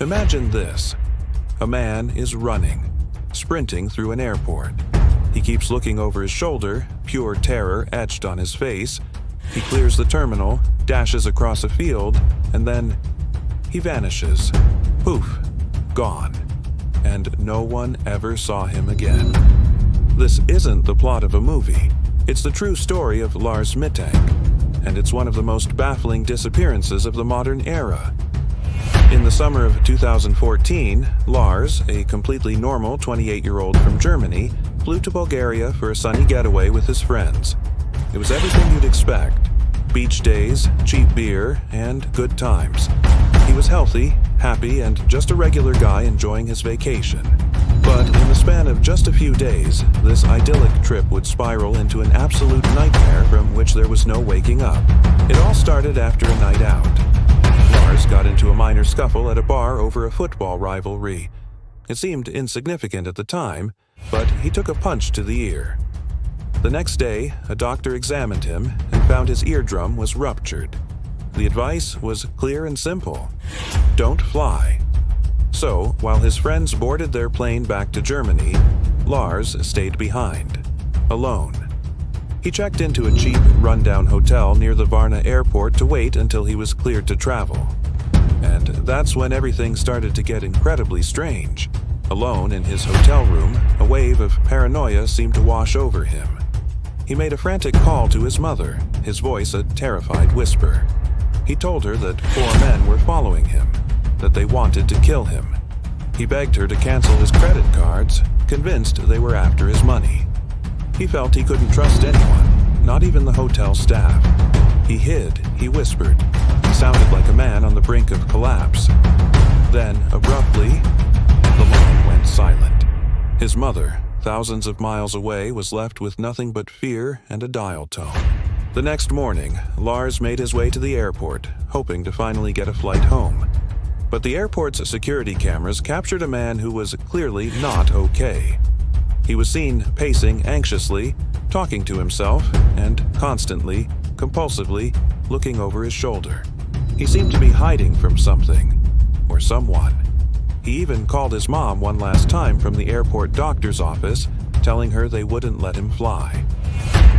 Imagine this. A man is running, sprinting through an airport. He keeps looking over his shoulder, pure terror etched on his face. He clears the terminal, dashes across a field, and then he vanishes. Poof, gone. And no one ever saw him again. This isn't the plot of a movie. It's the true story of Lars Mittank, and it's one of the most baffling disappearances of the modern era. In the summer of 2014, Lars, a completely normal 28-year-old from Germany, flew to Bulgaria for a sunny getaway with his friends. It was everything you'd expect: beach days, cheap beer, and good times. He was healthy, happy, and just a regular guy enjoying his vacation. But in the span of just a few days, this idyllic trip would spiral into an absolute nightmare from which there was no waking up. It all started after a night out. Lars got into a minor scuffle at a bar over a football rivalry. It seemed insignificant at the time, but he took a punch to the ear. The next day, a doctor examined him and found his eardrum was ruptured. The advice was clear and simple: don't fly. So, while his friends boarded their plane back to Germany, Lars stayed behind, alone. He checked into a cheap, rundown hotel near the Varna airport to wait until he was cleared to travel. And that's when everything started to get incredibly strange. Alone in his hotel room, a wave of paranoia seemed to wash over him. He made a frantic call to his mother, his voice a terrified whisper. He told her that 4 men were following him, that they wanted to kill him. He begged her to cancel his credit cards, convinced they were after his money. He felt he couldn't trust anyone, not even the hotel staff. He hid, he whispered. He sounded like a man on the brink of collapse. Then, abruptly, the line went silent. His mother, thousands of miles away, was left with nothing but fear and a dial tone. The next morning, Lars made his way to the airport, hoping to finally get a flight home. But the airport's security cameras captured a man who was clearly not okay. He was seen pacing anxiously, talking to himself, and constantly, compulsively, looking over his shoulder. He seemed to be hiding from something, or someone. He even called his mom one last time from the airport doctor's office, telling her they wouldn't let him fly.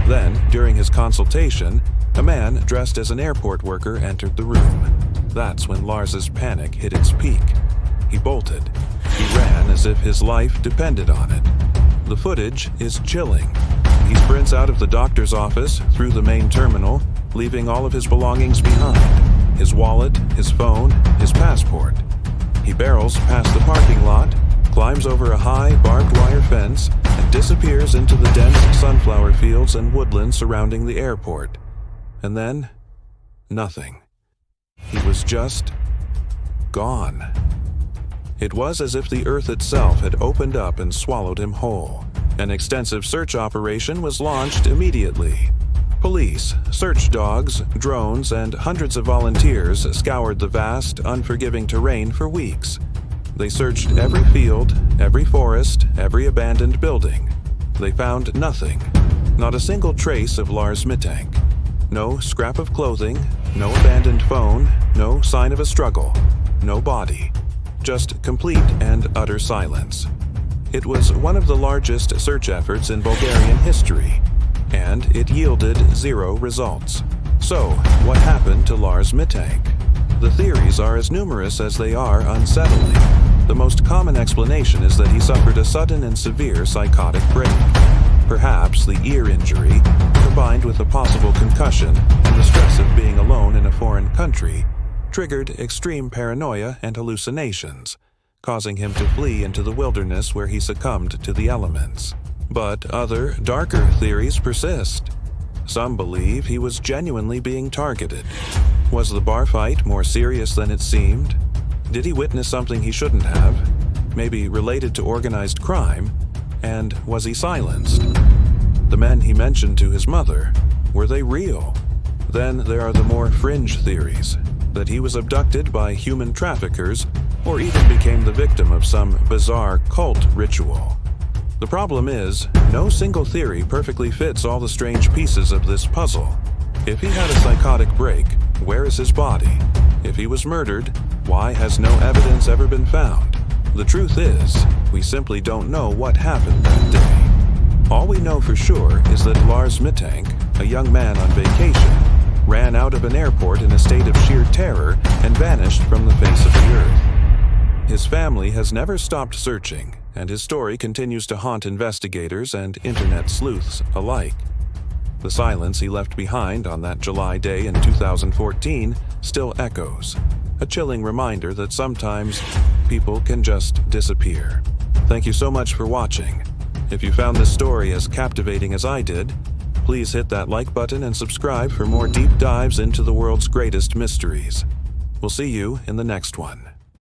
Then, during his consultation, a man dressed as an airport worker entered the room. That's when Lars's panic hit its peak. He bolted. He ran as if his life depended on it. The footage is chilling. He sprints out of the doctor's office, through the main terminal, leaving all of his belongings behind: his wallet, his phone, his passport. He barrels past the parking lot, climbs over a high, barbed wire fence, and disappears into the dense sunflower fields and woodlands surrounding the airport. And then, nothing. He was just gone. It was as if the earth itself had opened up and swallowed him whole. An extensive search operation was launched immediately. Police, search dogs, drones, and hundreds of volunteers scoured the vast, unforgiving terrain for weeks. They searched every field, every forest, every abandoned building. They found nothing, not a single trace of Lars Mittank. No scrap of clothing, no abandoned phone, no sign of a struggle, no body. Just complete and utter silence. It was one of the largest search efforts in Bulgarian history, and it yielded 0 results. So, what happened to Lars Mittank? The theories are as numerous as they are unsettling. The most common explanation is that he suffered a sudden and severe psychotic break. Perhaps the ear injury, combined with a possible concussion and the stress of being alone in a foreign country, triggered extreme paranoia and hallucinations, causing him to flee into the wilderness where he succumbed to the elements. But other, darker theories persist. Some believe he was genuinely being targeted. Was the bar fight more serious than it seemed? Did he witness something he shouldn't have, maybe related to organized crime? And was he silenced? The men he mentioned to his mother, were they real? Then there are the more fringe theories, that he was abducted by human traffickers or even became the victim of some bizarre cult ritual. The problem is, no single theory perfectly fits all the strange pieces of this puzzle. If he had a psychotic break, where is his body? If he was murdered, Why has no evidence ever been found? The truth is, we simply don't know what happened that day. All we know for sure is that Lars Mittank, a young man on vacation, ran out of an airport in a state of sheer terror and vanished from the face of the earth. His family has never stopped searching, and his story continues to haunt investigators and internet sleuths alike. The silence he left behind on that July day in 2014 still echoes, a chilling reminder that sometimes people can just disappear. Thank you so much for watching. If you found this story as captivating as I did, please hit that like button and subscribe for more deep dives into the world's greatest mysteries. We'll see you in the next one.